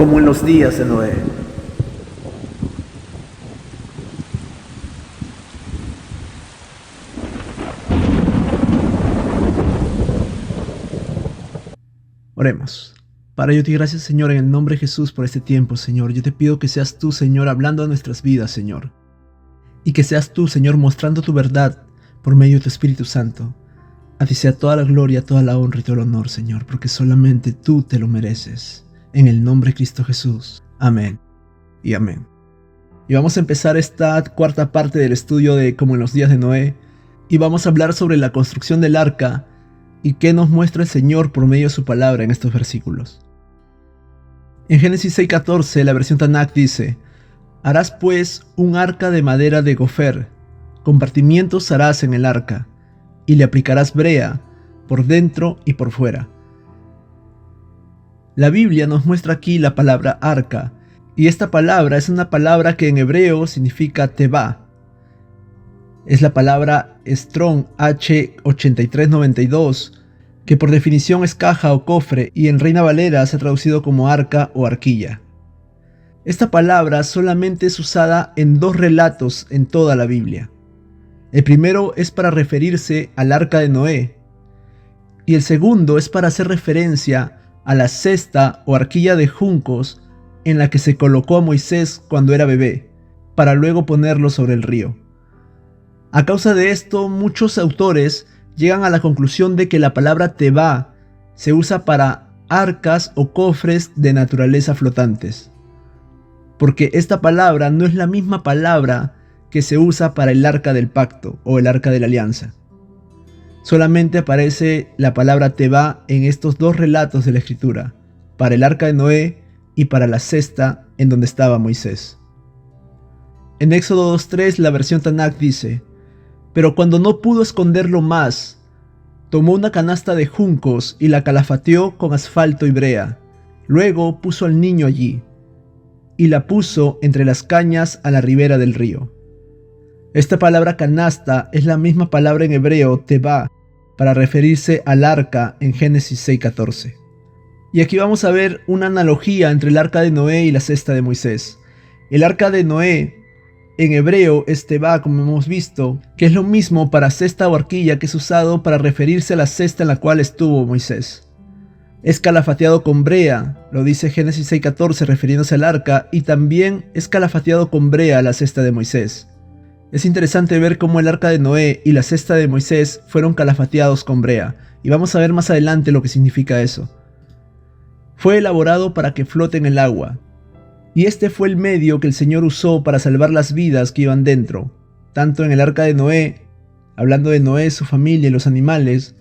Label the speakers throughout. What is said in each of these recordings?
Speaker 1: como en los días de Noé. Oremos. Padre, yo te doy gracias, Señor, en el nombre de Jesús por este tiempo, Señor. Yo te pido que seas tú, Señor, hablando a nuestras vidas, Señor. Y que seas tú, Señor, mostrando tu verdad por medio de tu Espíritu Santo. A ti sea toda la gloria, toda la honra y todo el honor, Señor, porque solamente tú te lo mereces. En el nombre de Cristo Jesús. Amén y amén. Y vamos a empezar esta cuarta parte del estudio de Como en los días de Noé. Y vamos a hablar sobre la construcción del arca y qué nos muestra el Señor por medio de su palabra en estos versículos. En Génesis 6:14, la versión Tanakh dice: harás pues un arca de madera de gofer, compartimientos harás en el arca, y le aplicarás brea por dentro y por fuera. La Biblia nos muestra aquí la palabra arca, y esta palabra es una palabra que en hebreo significa tebá. Es la palabra Strong H8392, que por definición es caja o cofre, y en Reina Valera se ha traducido como arca o arquilla. Esta palabra solamente es usada en dos relatos en toda la Biblia. El primero es para referirse al arca de Noé, y el segundo es para hacer referencia a la cesta o arquilla de juncos en la que se colocó a Moisés cuando era bebé, para luego ponerlo sobre el río. A causa de esto, muchos autores llegan a la conclusión de que la palabra tebá se usa para arcas o cofres de naturaleza flotantes, porque esta palabra no es la misma palabra que se usa para el arca del pacto o el arca de la alianza. Solamente aparece la palabra tebá en estos dos relatos de la escritura, para el arca de Noé y para la cesta en donde estaba Moisés. En Éxodo 2:3 la versión Tanakh dice: pero cuando no pudo esconderlo más, tomó una canasta de juncos y la calafateó con asfalto y brea. Luego puso al niño allí, y la puso entre las cañas a la ribera del río. Esta palabra canasta es la misma palabra en hebreo tebá, para referirse al arca en Génesis 6:14. Y aquí vamos a ver una analogía entre el arca de Noé y la cesta de Moisés. El arca de Noé en hebreo es tebá, como hemos visto, que es lo mismo para cesta o arquilla que es usado para referirse a la cesta en la cual estuvo Moisés. Es calafateado con brea, lo dice Génesis 6:14 refiriéndose al arca, y también es calafateado con brea la cesta de Moisés. Es interesante ver cómo el arca de Noé y la cesta de Moisés fueron calafateados con brea, y vamos a ver más adelante lo que significa eso. Fue elaborado para que flote en el agua, y este fue el medio que el Señor usó para salvar las vidas que iban dentro, tanto en el arca de Noé, hablando de Noé, su familia y los animales,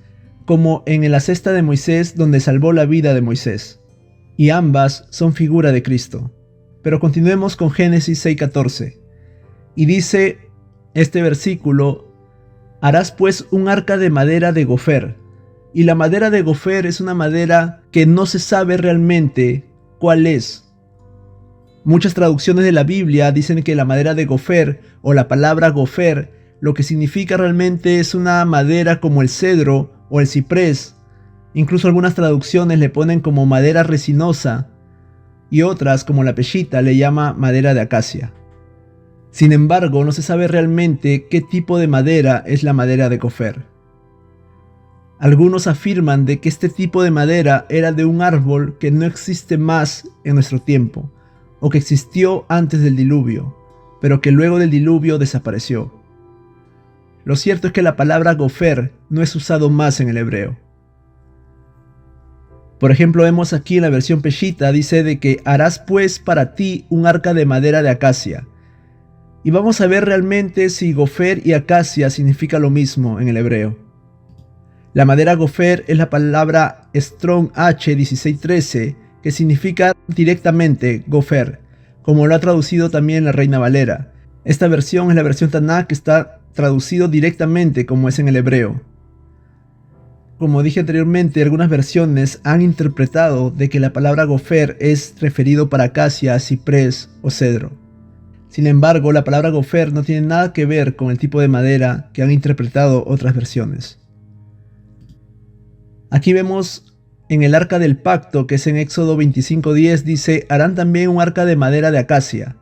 Speaker 1: como en la cesta de Moisés, donde salvó la vida de Moisés. Y ambas son figura de Cristo. Pero continuemos con Génesis 6:14. Y dice este versículo: harás pues un arca de madera de gofer. Y la madera de gofer es una madera que no se sabe realmente cuál es. Muchas traducciones de la Biblia dicen que la madera de gofer o la palabra gofer lo que significa realmente es una madera como el cedro o el ciprés. Incluso algunas traducciones le ponen como madera resinosa y otras, como la Peshitta, le llama madera de acacia. Sin embargo, no se sabe realmente qué tipo de madera es la madera de gofer. Algunos afirman de que este tipo de madera era de un árbol que no existe más en nuestro tiempo, o que existió antes del diluvio, pero que luego del diluvio desapareció. Lo cierto es que la palabra gofer no es usado más en el hebreo. Por ejemplo, vemos aquí en la versión Peshitta, dice de que harás pues para ti un arca de madera de acacia. Y vamos a ver realmente si gofer y acacia significa lo mismo en el hebreo. La madera gofer es la palabra Strong H1613, que significa directamente gofer, como lo ha traducido también la Reina Valera. Esta versión es la versión Tanakh, que está traducido directamente como es en el hebreo. Como dije anteriormente, algunas versiones han interpretado de que la palabra gofer es referido para acacia, ciprés o cedro. Sin embargo, la palabra gofer no tiene nada que ver con el tipo de madera que han interpretado otras versiones. Aquí vemos En el arca del pacto, que es en Éxodo 25:10, dice: harán también un arca de madera de acacia.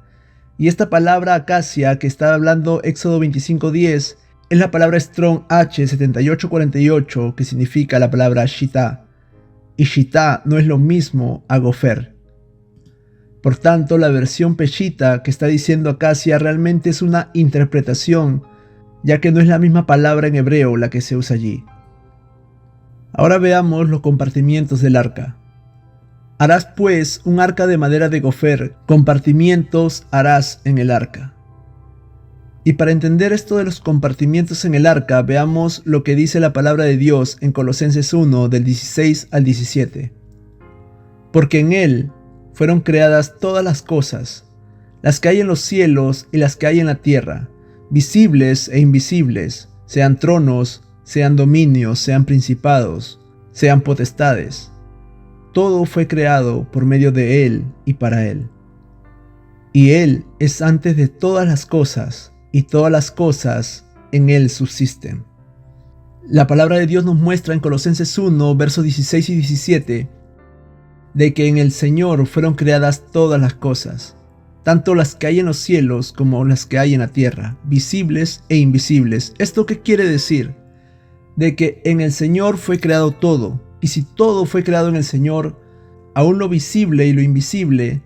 Speaker 1: Y esta palabra acacia que está hablando Éxodo 25:10 es la palabra Strong H7848, que significa la palabra shitá. Y shitá no es lo mismo a gofer. Por tanto, la versión peshita que está diciendo acacia realmente es una interpretación, ya que no es la misma palabra en hebreo la que se usa allí. Ahora veamos los compartimientos del arca. Harás pues un arca de madera de gofer, compartimientos harás en el arca. Y para entender esto de los compartimientos en el arca, veamos lo que dice la palabra de Dios en Colosenses 1, del 16 al 17. Porque en él fueron creadas todas las cosas, las que hay en los cielos y las que hay en la tierra, visibles e invisibles, sean tronos, sean dominios, sean principados, sean potestades. Todo fue creado por medio de Él y para Él. Y Él es antes de todas las cosas, y todas las cosas en Él subsisten. La palabra de Dios nos muestra en Colosenses 1, versos 16 y 17, de que en el Señor fueron creadas todas las cosas, tanto las que hay en los cielos como las que hay en la tierra, visibles e invisibles. ¿Esto qué quiere decir? De que en el Señor fue creado todo, y si todo fue creado en el Señor, aún lo visible y lo invisible,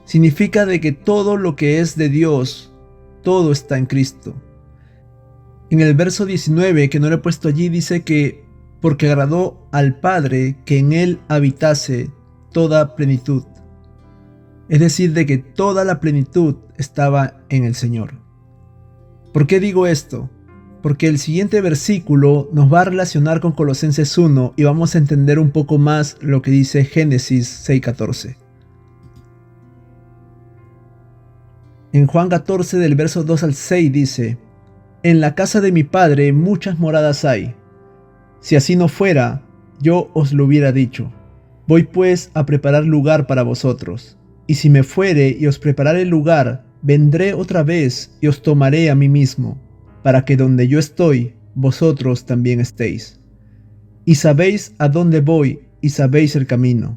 Speaker 1: significa de que todo lo que es de Dios, todo está en Cristo. En el verso 19, que no lo he puesto allí, dice que porque agradó al Padre que en Él habitase toda plenitud. Es decir, de que toda la plenitud estaba en el Señor. ¿Por qué digo esto? Porque el siguiente versículo nos va a relacionar con Colosenses 1 y vamos a entender un poco más lo que dice Génesis 6:14. En Juan 14 del verso 2 al 6 dice: en la casa de mi Padre muchas moradas hay. Si así no fuera, yo os lo hubiera dicho. Voy pues a preparar lugar para vosotros. Y si me fuere y os preparare el lugar, vendré otra vez y os tomaré a mí mismo, para que donde yo estoy, vosotros también estéis. Y sabéis a dónde voy, y sabéis el camino.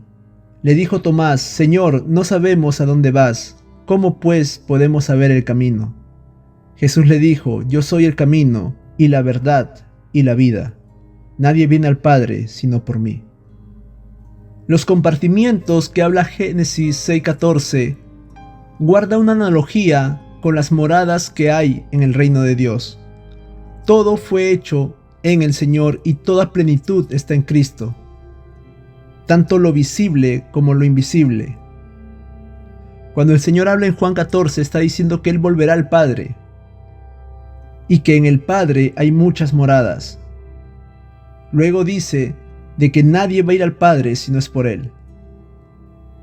Speaker 1: Le dijo Tomás: Señor, no sabemos a dónde vas, ¿cómo pues podemos saber el camino? Jesús le dijo: yo soy el camino, y la verdad, y la vida. Nadie viene al Padre sino por mí. Los compartimientos que habla Génesis 6:14 guarda una analogía con las moradas que hay en el reino de Dios. Todo fue hecho en el Señor y toda plenitud está en Cristo, tanto lo visible como lo invisible. Cuando el Señor habla en Juan 14 está diciendo que Él volverá al Padre y que en el Padre hay muchas moradas. Luego dice de que nadie va a ir al Padre si no es por Él.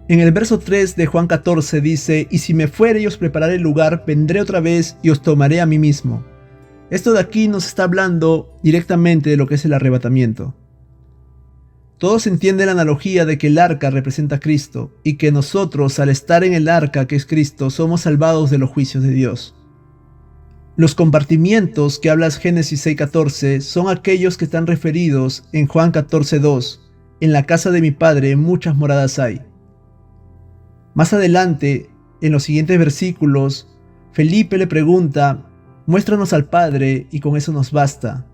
Speaker 1: En el verso 3 de Juan 14 dice: y si me fuere y os prepararé el lugar, vendré otra vez y os tomaré a mí mismo. Esto de aquí nos está hablando directamente de lo que es el arrebatamiento. Todos entienden la analogía de que el arca representa a Cristo y que nosotros, al estar en el arca que es Cristo, somos salvados de los juicios de Dios. Los compartimientos que habla Génesis 6:14 son aquellos que están referidos en Juan 14:2. En la casa de mi Padre muchas moradas hay. Más adelante, en los siguientes versículos, Felipe le pregunta: muéstranos al Padre y con eso nos basta.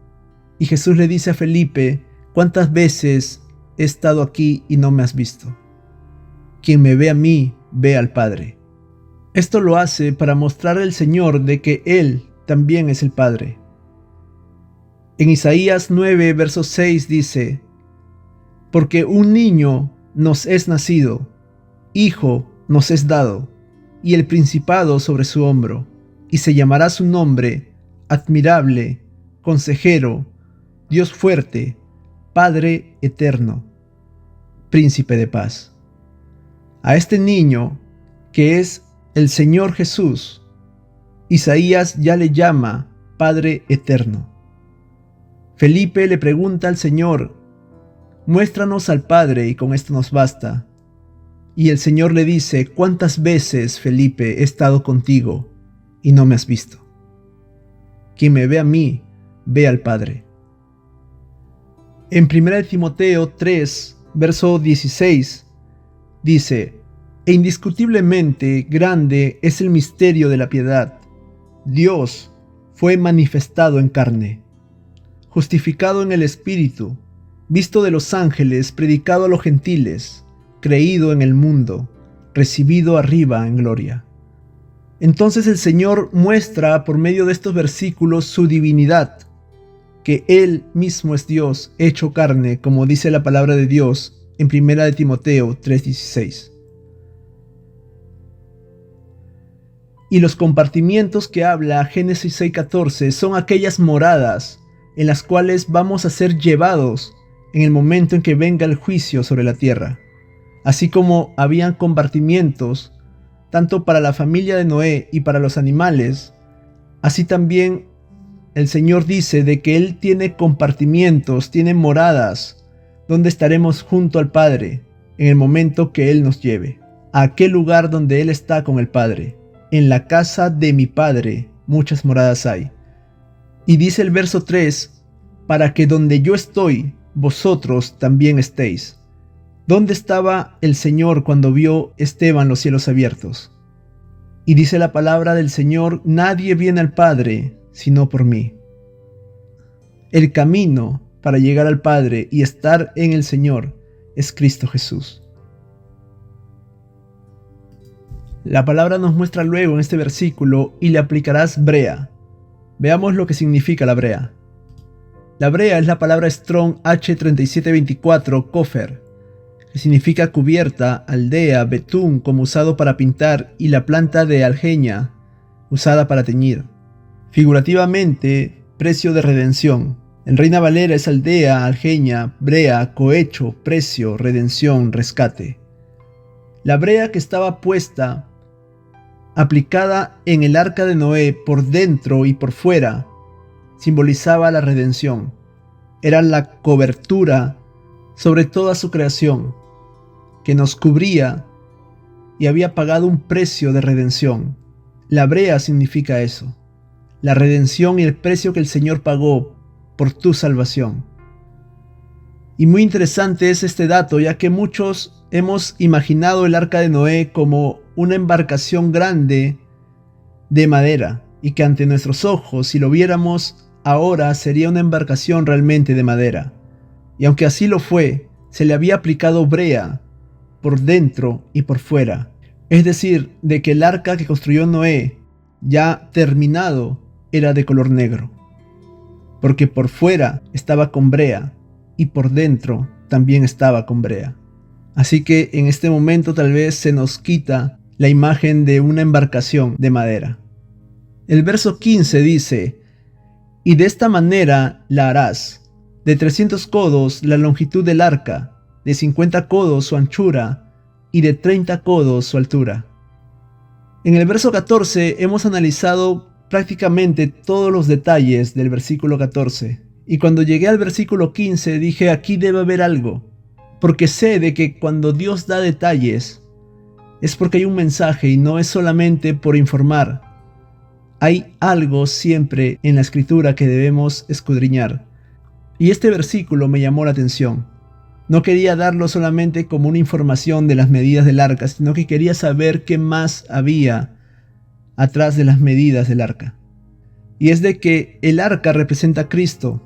Speaker 1: Y Jesús le dice a Felipe: ¿cuántas veces he estado aquí y no me has visto? Quien me ve a mí, ve al Padre. Esto lo hace para mostrar al Señor de que Él también es el Padre. En Isaías 9, verso 6 dice: porque un niño nos es nacido, hijo nos es dado, y el principado sobre su hombro, y se llamará su nombre Admirable, Consejero, Dios fuerte, Padre eterno, Príncipe de paz. A este niño, que es el Señor Jesús, Isaías ya le llama Padre eterno. Felipe le pregunta al Señor: muéstranos al Padre y con esto nos basta. Y el Señor le dice: ¿cuántas veces, Felipe, he estado contigo y no me has visto? Quien me ve a mí, ve al Padre. En 1 Timoteo 3, verso 16, dice: E indiscutiblemente grande es el misterio de la piedad. Dios fue manifestado en carne, justificado en el Espíritu, visto de los ángeles, predicado a los gentiles, creído en el mundo, recibido arriba en gloria. Entonces el Señor muestra por medio de estos versículos su divinidad, que Él mismo es Dios hecho carne, como dice la palabra de Dios en 1 Timoteo 3:16. Y los compartimientos que habla Génesis 6:14 son aquellas moradas en las cuales vamos a ser llevados en el momento en que venga el juicio sobre la tierra. Así como habían compartimientos tanto para la familia de Noé y para los animales, así también el Señor dice de que Él tiene compartimientos, tiene moradas, donde estaremos junto al Padre en el momento que Él nos lleve, a aquel lugar donde Él está con el Padre. En la casa de mi Padre muchas moradas hay. Y dice el verso 3, para que donde yo estoy, vosotros también estéis. ¿Dónde estaba el Señor cuando vio Esteban los cielos abiertos? Y dice la palabra del Señor: nadie viene al Padre sino por mí. El camino para llegar al Padre y estar en el Señor es Cristo Jesús. La palabra nos muestra luego en este versículo: y le aplicarás brea. Veamos lo que significa la brea. La brea es la palabra Strong H3724 Kofer, que significa cubierta, aldea, betún como usado para pintar, y la planta de algeña usada para teñir. Figurativamente, precio de redención. En Reina Valera es aldea, algeña, brea, cohecho, precio, redención, rescate. La brea que estaba puesta, aplicada en el arca de Noé por dentro y por fuera, simbolizaba la redención. Era la cobertura sobre toda su creación, que nos cubría y había pagado un precio de redención. La brea significa eso, la redención y el precio que el Señor pagó por tu salvación. Y muy interesante es este dato, ya que muchos hemos imaginado el arca de Noé como una embarcación grande de madera, y que ante nuestros ojos, si lo viéramos ahora, sería una embarcación realmente de madera. Y aunque así lo fue, se le había aplicado brea por dentro y por fuera. Es decir, de que el arca que construyó Noé, ya terminado, era de color negro, porque por fuera estaba con brea y por dentro también estaba con brea. Así que en este momento tal vez se nos quita la imagen de una embarcación de madera. El verso 15 dice: y de esta manera la harás, de 300 codos la longitud del arca, de 50 codos su anchura y de 30 codos su altura. En el verso 14 hemos analizado prácticamente todos los detalles del versículo 14, y cuando llegué al versículo 15 dije: aquí debe haber algo, porque sé de que cuando Dios da detalles es porque hay un mensaje y no es solamente por informar. Hay algo siempre en la escritura que debemos escudriñar. Y este versículo me llamó la atención. No quería darlo solamente como una información de las medidas del arca, sino que quería saber qué más había atrás de las medidas del arca. Y es de que el arca representa a Cristo,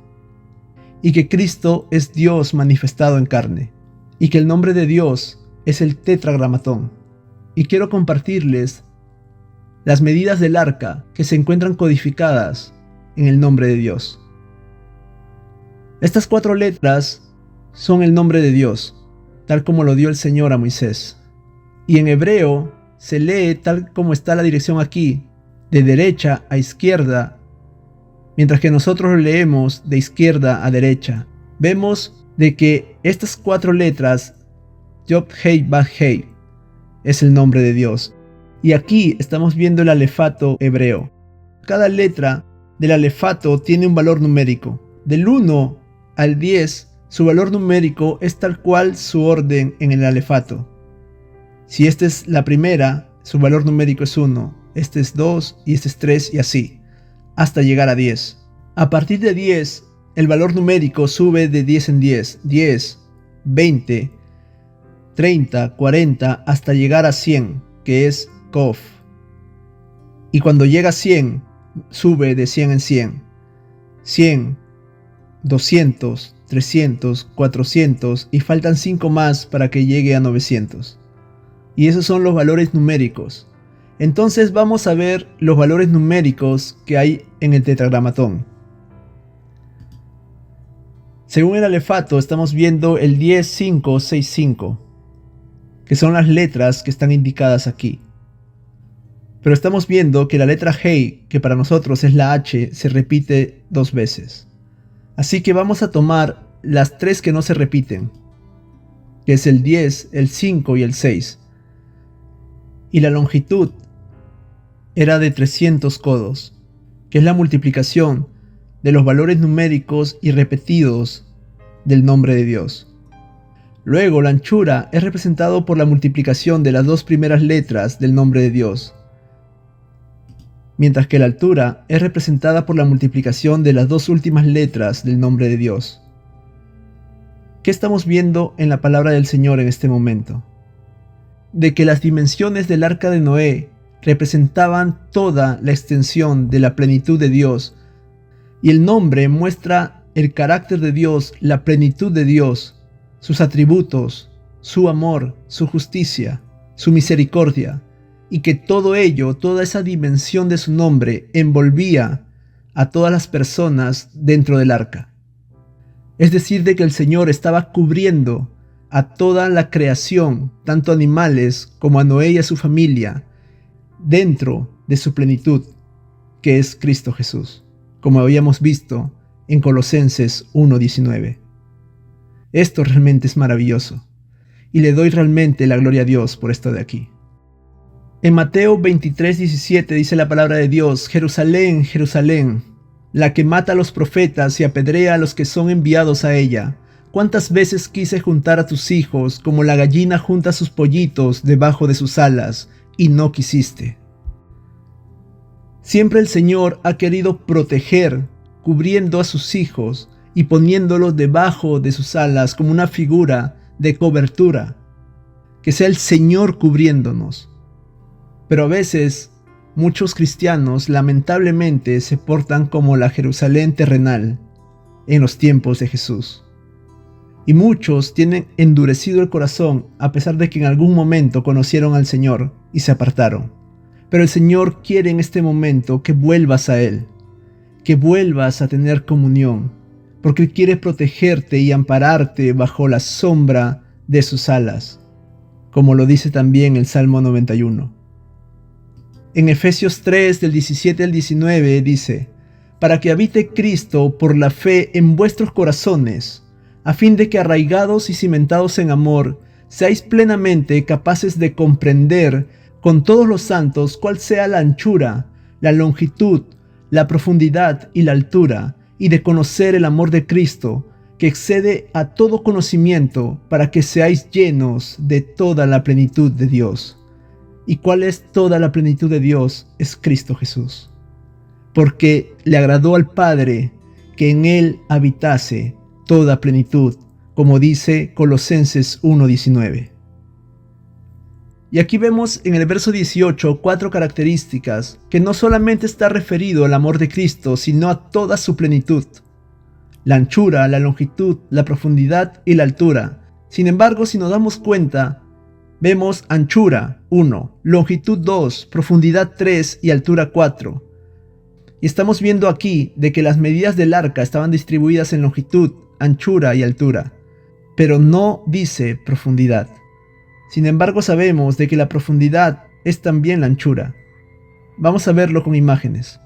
Speaker 1: y que Cristo es Dios manifestado en carne, y que el nombre de Dios es el tetragramatón. Y quiero compartirles las medidas del arca que se encuentran codificadas en el nombre de Dios. Estas 4 letras son el nombre de Dios, tal como lo dio el Señor a Moisés. Y en hebreo se lee tal como está la dirección aquí, de derecha a izquierda, mientras que nosotros lo leemos de izquierda a derecha. Vemos de que estas 4 letras, Yod Hei Vav Hei, es el nombre de Dios. Y aquí estamos viendo el alefato hebreo. Cada letra del alefato tiene un valor numérico. Del 1 al 10, su valor numérico es tal cual su orden en el alefato. Si esta es la primera, su valor numérico es 1, este es 2 y este es 3 y así, hasta llegar a 10. A partir de 10, el valor numérico sube de 10 en 10, 10, 20, 30, 40, hasta llegar a 100, que es Kof. Y cuando llega a 100, sube de 100 en 100. 100, 200, 300, 400 y faltan 5 más para que llegue a 900. Y esos son los valores numéricos. Entonces vamos a ver los valores numéricos que hay en el tetragramatón. Según el alefato estamos viendo el 10, 5, 6, 5, que son las letras que están indicadas aquí. Pero estamos viendo que la letra Hei, que para nosotros es la H, se repite 2 veces. Así que vamos a tomar las 3 que no se repiten, que es el 10, el 5 y el 6. Y la longitud era de 300 codos, que es la multiplicación de los valores numéricos y repetidos del nombre de Dios. Luego la anchura es representado por la multiplicación de las 2 primeras letras del nombre de Dios, mientras que la altura es representada por la multiplicación de las 2 últimas letras del nombre de Dios. ¿Qué estamos viendo en la palabra del Señor en este momento? De que las dimensiones del arca de Noé representaban toda la extensión de la plenitud de Dios, y el nombre muestra el carácter de Dios, la plenitud de Dios, sus atributos, su amor, su justicia, su misericordia, y que todo ello, toda esa dimensión de su nombre, envolvía a todas las personas dentro del arca. Es decir, de que el Señor estaba cubriendo a toda la creación, tanto animales como a Noé y a su familia, dentro de su plenitud, que es Cristo Jesús, como habíamos visto en Colosenses 1:19. Esto realmente es maravilloso, y le doy realmente la gloria a Dios por esto de aquí. En Mateo 23:17 dice la palabra de Dios: Jerusalén, Jerusalén, la que mata a los profetas y apedrea a los que son enviados a ella. ¿Cuántas veces quise juntar a tus hijos como la gallina junta sus pollitos debajo de sus alas, y no quisiste? Siempre el Señor ha querido proteger, cubriendo a sus hijos y poniéndolos debajo de sus alas como una figura de cobertura, que sea el Señor cubriéndonos. Pero a veces muchos cristianos lamentablemente se portan como la Jerusalén terrenal en los tiempos de Jesús. Y muchos tienen endurecido el corazón a pesar de que en algún momento conocieron al Señor y se apartaron. Pero el Señor quiere en este momento que vuelvas a Él, que vuelvas a tener comunión, porque Él quiere protegerte y ampararte bajo la sombra de sus alas, como lo dice también el Salmo 91. En Efesios 3, del 17 al 19 dice: para que habite Cristo por la fe en vuestros corazones, a fin de que arraigados y cimentados en amor, seáis plenamente capaces de comprender con todos los santos cuál sea la anchura, la longitud, la profundidad y la altura, y de conocer el amor de Cristo, que excede a todo conocimiento, para que seáis llenos de toda la plenitud de Dios. ¿Y cuál es toda la plenitud de Dios? Es Cristo Jesús. Porque le agradó al Padre que en Él habitase toda plenitud, como dice Colosenses 1:19. Y aquí vemos en el verso 18 4 características que no solamente está referido al amor de Cristo, sino a toda su plenitud: la anchura, la longitud, la profundidad y la altura. Sin embargo, si nos damos cuenta, vemos anchura 1, longitud 2, profundidad 3 y altura 4. Y estamos viendo aquí de que las medidas del arca estaban distribuidas en longitud, anchura y altura, pero no dice profundidad. Sin embargo, sabemos de que la profundidad es también la anchura. Vamos a verlo con imágenes.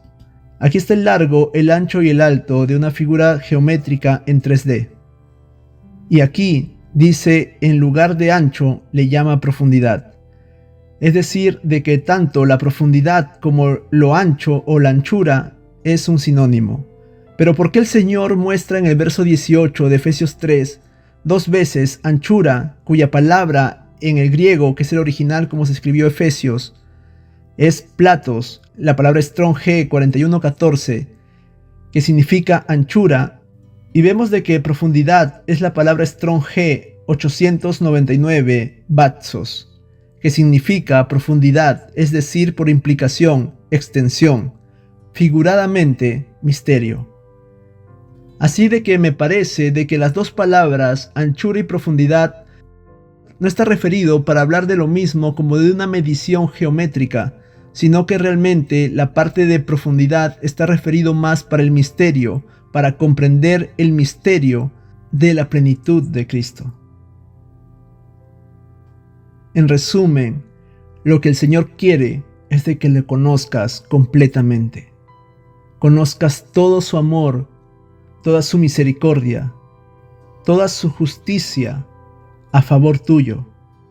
Speaker 1: Aquí está el largo, el ancho y el alto de una figura geométrica en 3D. Y aquí dice, en lugar de ancho, le llama profundidad. Es decir, de que tanto la profundidad como lo ancho o la anchura es un sinónimo. Pero ¿por qué el Señor muestra en el verso 18 de Efesios 3 2 veces anchura, cuya palabra en el griego, que es el original como se escribió Efesios, es platos, la palabra Strong G 4114, que significa anchura, y vemos de que profundidad es la palabra Strong G 899 batzos, que significa profundidad, es decir, por implicación, extensión, figuradamente, misterio. Así de que me parece de que las dos palabras, anchura y profundidad, no está referido para hablar de lo mismo como de una medición geométrica, sino que realmente la parte de profundidad está referido más para el misterio, para comprender el misterio de la plenitud de Cristo. En resumen, lo que el Señor quiere es de que le conozcas completamente. Conozcas todo su amor, toda su misericordia, toda su justicia a favor tuyo,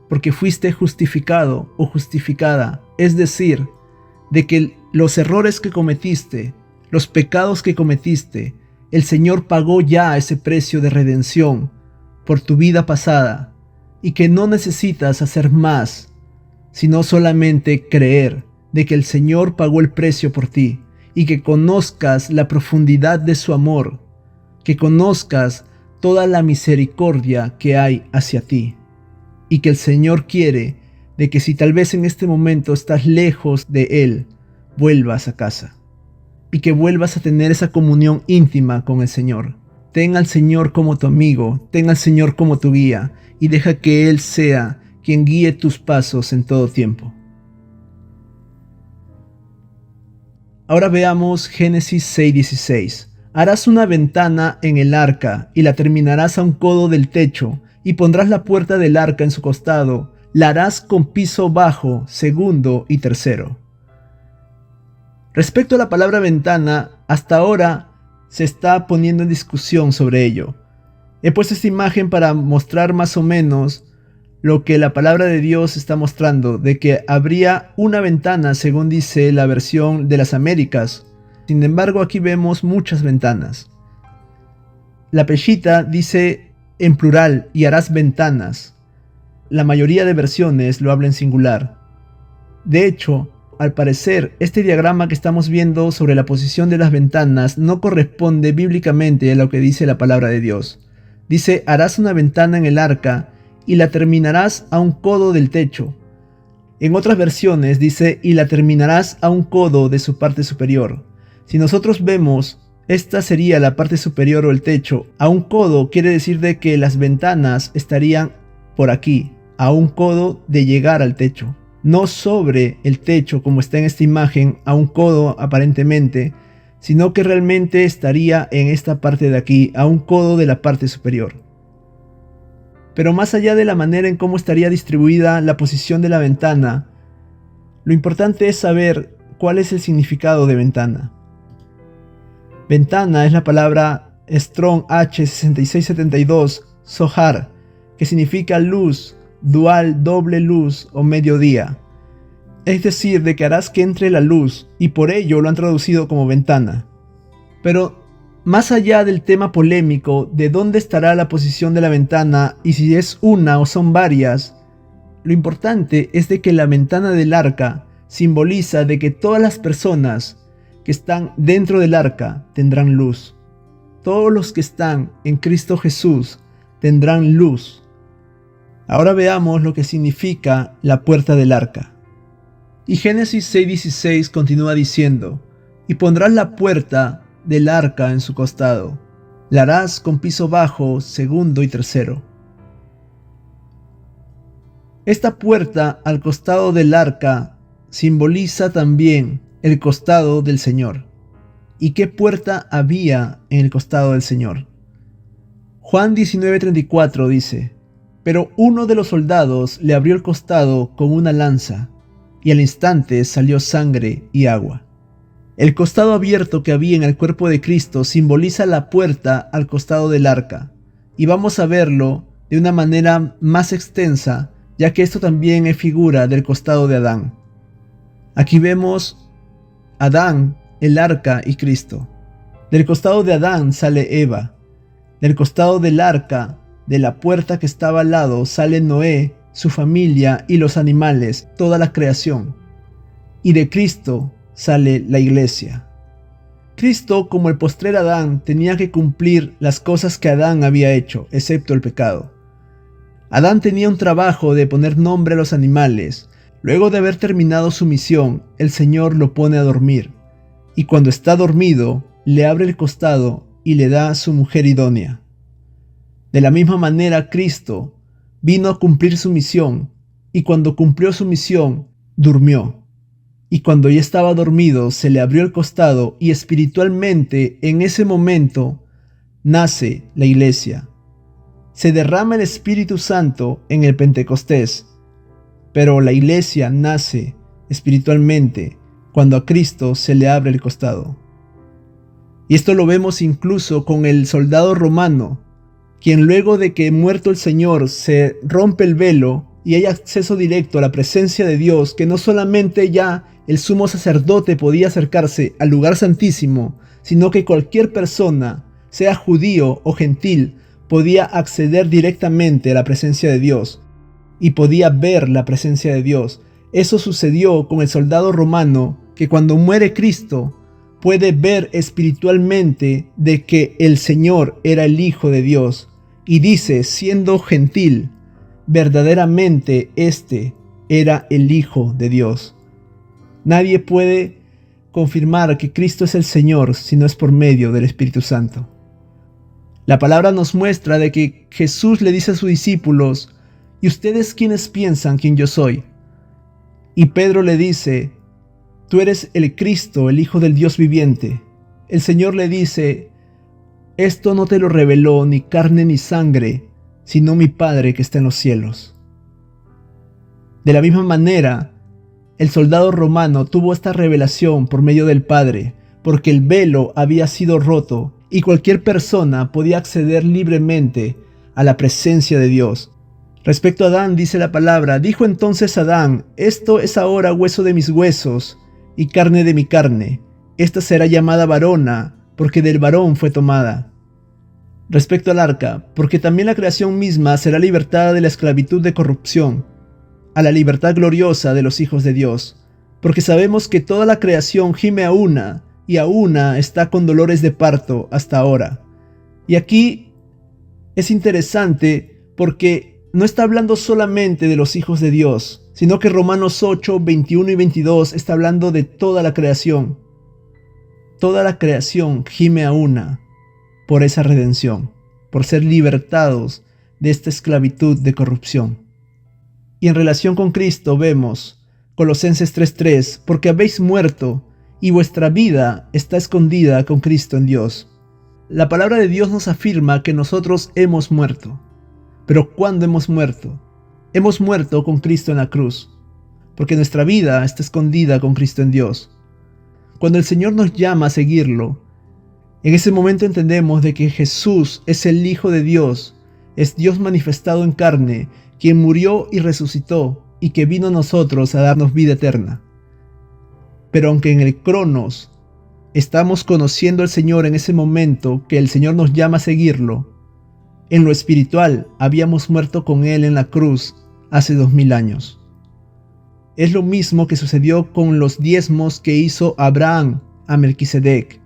Speaker 1: porque fuiste justificado o justificada, es decir, de que los errores que cometiste, los pecados que cometiste, el Señor pagó ya ese precio de redención por tu vida pasada y que no necesitas hacer más, sino solamente creer de que el Señor pagó el precio por ti y que conozcas la profundidad de su amor, que conozcas toda la misericordia que hay hacia ti y que el Señor quiere de que si tal vez en este momento estás lejos de Él, vuelvas a casa y que vuelvas a tener esa comunión íntima con el Señor. Ten al Señor como tu amigo, ten al Señor como tu guía y deja que Él sea quien guíe tus pasos en todo tiempo. Ahora veamos Génesis 6:16. Harás una ventana en el arca y la terminarás a un codo del techo y pondrás la puerta del arca en su costado. La harás con piso bajo, segundo y tercero. Respecto a la palabra ventana, hasta ahora se está poniendo en discusión sobre ello. He puesto esta imagen para mostrar más o menos lo que la palabra de Dios está mostrando, de que habría una ventana según dice la versión de las Américas. Sin embargo, aquí vemos muchas ventanas. La Peshitta dice en plural y harás ventanas. La mayoría de versiones lo habla en singular. De hecho, al parecer, este diagrama que estamos viendo sobre la posición de las ventanas no corresponde bíblicamente a lo que dice la palabra de Dios. Dice, harás una ventana en el arca y la terminarás a un codo del techo. En otras versiones dice, y la terminarás a un codo de su parte superior. Si nosotros vemos, esta sería la parte superior o el techo. A un codo quiere decir de que las ventanas estarían por aquí, a un codo de llegar al techo. No sobre el techo como está en esta imagen, a un codo aparentemente, sino que realmente estaría en esta parte de aquí, a un codo de la parte superior. Pero más allá de la manera en cómo estaría distribuida la posición de la ventana, lo importante es saber cuál es el significado de ventana. Ventana es la palabra Strong H6672 Zohar, que significa luz, dual, doble luz o mediodía. Es decir, de que harás que entre la luz, y por ello lo han traducido como ventana. Pero más allá del tema polémico de dónde estará la posición de la ventana y si es una o son varias, lo importante es de que la ventana del arca simboliza de que todas las personas que están dentro del arca tendrán luz. Todos los que están en Cristo Jesús tendrán luz. Ahora veamos lo que significa la puerta del arca. Y Génesis 6:16 continúa diciendo, y pondrás la puerta del arca en su costado. La harás con piso bajo, segundo y tercero. Esta puerta al costado del arca simboliza también el costado del Señor. ¿Y qué puerta había en el costado del Señor? Juan 19:34 dice, pero uno de los soldados le abrió el costado con una lanza, y al instante salió sangre y agua. El costado abierto que había en el cuerpo de Cristo simboliza la puerta al costado del arca, y vamos a verlo de una manera más extensa, ya que esto también es figura del costado de Adán. Aquí vemos Adán, el arca y Cristo. Del costado de Adán sale Eva. Del costado del arca, de la puerta que estaba al lado, sale Noé, su familia y los animales, toda la creación. Y de Cristo sale la iglesia. Cristo, como el postrer Adán, tenía que cumplir las cosas que Adán había hecho, excepto el pecado. Adán tenía un trabajo de poner nombre a los animales. Luego de haber terminado su misión, el Señor lo pone a dormir. Y cuando está dormido, le abre el costado y le da a su mujer idónea. De la misma manera, Cristo vino a cumplir su misión, y cuando cumplió su misión, durmió. Y cuando ya estaba dormido, se le abrió el costado y espiritualmente, en ese momento, nace la iglesia. Se derrama el Espíritu Santo en el Pentecostés, pero la iglesia nace espiritualmente cuando a Cristo se le abre el costado. Y esto lo vemos incluso con el soldado romano, quien luego de que muerto el Señor se rompe el velo y hay acceso directo a la presencia de Dios, que no solamente ya el sumo sacerdote podía acercarse al lugar santísimo, sino que cualquier persona, sea judío o gentil, podía acceder directamente a la presencia de Dios y podía ver la presencia de Dios. Eso sucedió con el soldado romano, que cuando muere Cristo puede ver espiritualmente de que el Señor era el Hijo de Dios, y dice, siendo gentil, verdaderamente este era el Hijo de Dios. Nadie puede confirmar que Cristo es el Señor si no es por medio del Espíritu Santo. La palabra nos muestra de que Jesús le dice a sus discípulos: ¿y ustedes quiénes piensan quién yo soy? Y Pedro le dice: tú eres el Cristo, el Hijo del Dios viviente. El Señor le dice: esto no te lo reveló ni carne ni sangre, sino mi Padre que está en los cielos. De la misma manera, el soldado romano tuvo esta revelación por medio del Padre, porque el velo había sido roto y cualquier persona podía acceder libremente a la presencia de Dios. Respecto a Adán, dice la palabra: dijo entonces Adán: esto es ahora hueso de mis huesos y carne de mi carne. Esta será llamada varona, porque del varón fue tomada. Respecto al arca, porque también la creación misma será libertada de la esclavitud de corrupción a la libertad gloriosa de los hijos de Dios, porque sabemos que toda la creación gime a una, y a una está con dolores de parto hasta ahora. Y aquí es interesante porque no está hablando solamente de los hijos de Dios, sino que Romanos 8, 21 y 22 está hablando de toda la creación. Toda la creación gime a una por esa redención, por ser libertados de esta esclavitud de corrupción. Y en relación con Cristo vemos Colosenses 3:3, porque habéis muerto y vuestra vida está escondida con Cristo en Dios. La palabra de Dios nos afirma que nosotros hemos muerto. Pero ¿cuándo hemos muerto? Hemos muerto con Cristo en la cruz, porque nuestra vida está escondida con Cristo en Dios. Cuando el Señor nos llama a seguirlo, en ese momento entendemos de que Jesús es el Hijo de Dios, es Dios manifestado en carne, quien murió y resucitó, y que vino a nosotros a darnos vida eterna. Pero aunque en el Cronos estamos conociendo al Señor en ese momento que el Señor nos llama a seguirlo, en lo espiritual habíamos muerto con Él en la cruz hace 2000 años. Es lo mismo que sucedió con los diezmos que hizo Abraham a Melquisedec,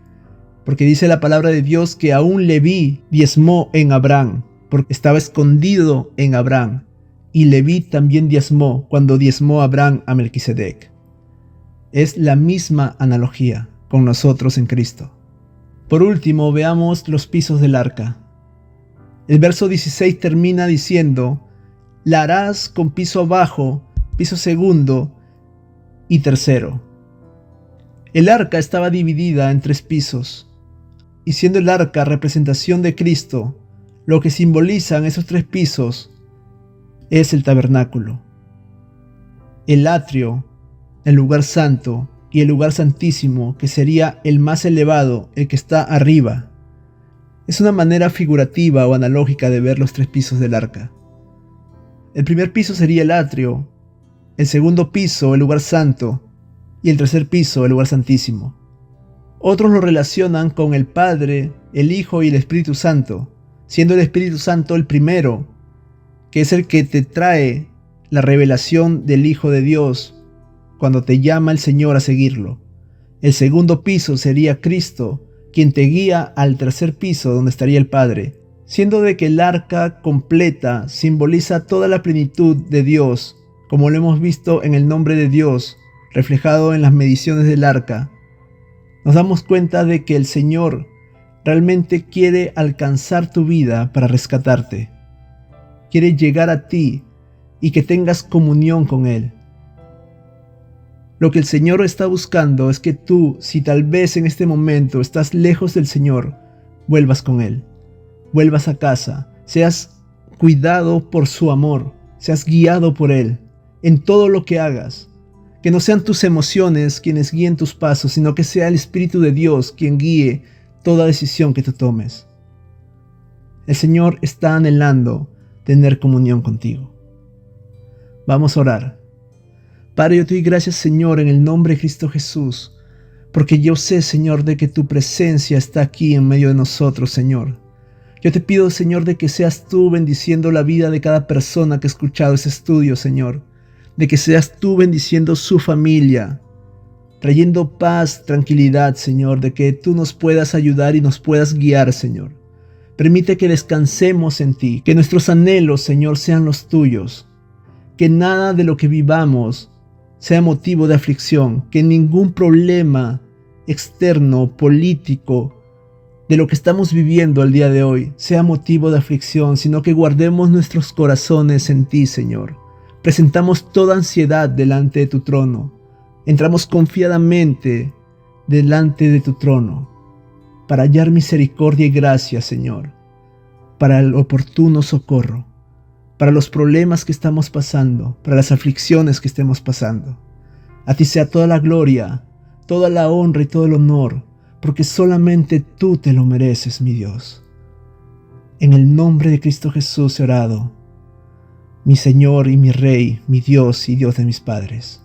Speaker 1: porque dice la palabra de Dios que aún Leví diezmó en Abraham, porque estaba escondido en Abraham, y Leví también diezmó cuando diezmó Abraham a Melquisedec. Es la misma analogía con nosotros en Cristo. Por último, veamos los pisos del arca. El verso 16 termina diciendo: la harás con piso abajo, piso segundo y tercero. El arca estaba dividida en 3 pisos, y siendo el arca representación de Cristo, lo que simbolizan esos 3 pisos es el tabernáculo, el atrio, el lugar santo y el lugar santísimo, que sería el más elevado, el que está arriba. Es una manera figurativa o analógica de ver los 3 pisos del arca. El primer piso sería el atrio, el segundo piso el lugar santo y el tercer piso el lugar santísimo. Otros lo relacionan con el Padre, el Hijo y el Espíritu Santo, siendo el Espíritu Santo el primero, que es el que te trae la revelación del Hijo de Dios cuando te llama el Señor a seguirlo. El segundo piso sería Cristo, quien te guía al tercer piso donde estaría el Padre. siendo de que el arca completa simboliza toda la plenitud de Dios, como lo hemos visto en el nombre de Dios, reflejado en las mediciones del arca. Nos damos cuenta de que el Señor realmente quiere alcanzar tu vida para rescatarte. Quiere llegar a ti y que tengas comunión con Él. Lo que el Señor está buscando es que tú, si tal vez en este momento estás lejos del Señor, vuelvas con Él. Vuelvas a casa, seas cuidado por su amor, seas guiado por Él en todo lo que hagas. Que no sean tus emociones quienes guíen tus pasos, sino que sea el Espíritu de Dios quien guíe toda decisión que tú tomes. El Señor está anhelando tener comunión contigo. Vamos a orar. Padre, yo te doy gracias, Señor, en el nombre de Cristo Jesús, porque yo sé, Señor, de que tu presencia está aquí en medio de nosotros, Señor. Yo te pido, Señor, de que seas tú bendiciendo la vida de cada persona que ha escuchado ese estudio, Señor. De que seas tú bendiciendo su familia, trayendo paz, tranquilidad, Señor, de que tú nos puedas ayudar y nos puedas guiar, Señor. Permite que descansemos en ti, que nuestros anhelos, Señor, sean los tuyos. Que nada de lo que vivamos sea motivo de aflicción, que ningún problema externo, político, de lo que estamos viviendo al día de hoy, sea motivo de aflicción, sino que guardemos nuestros corazones en ti, Señor. Presentamos toda ansiedad delante de tu trono. Entramos confiadamente delante de tu trono para hallar misericordia y gracia, Señor, para el oportuno socorro, para los problemas que estamos pasando, para las aflicciones que estemos pasando. A ti sea toda la gloria, toda la honra y todo el honor, porque solamente tú te lo mereces, mi Dios. En el nombre de Cristo Jesús he orado, mi Señor y mi Rey, mi Dios y Dios de mis padres.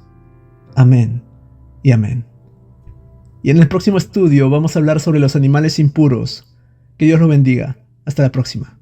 Speaker 1: Amén y amén. Y en el próximo estudio vamos a hablar sobre los animales impuros. Que Dios lo bendiga. Hasta la próxima.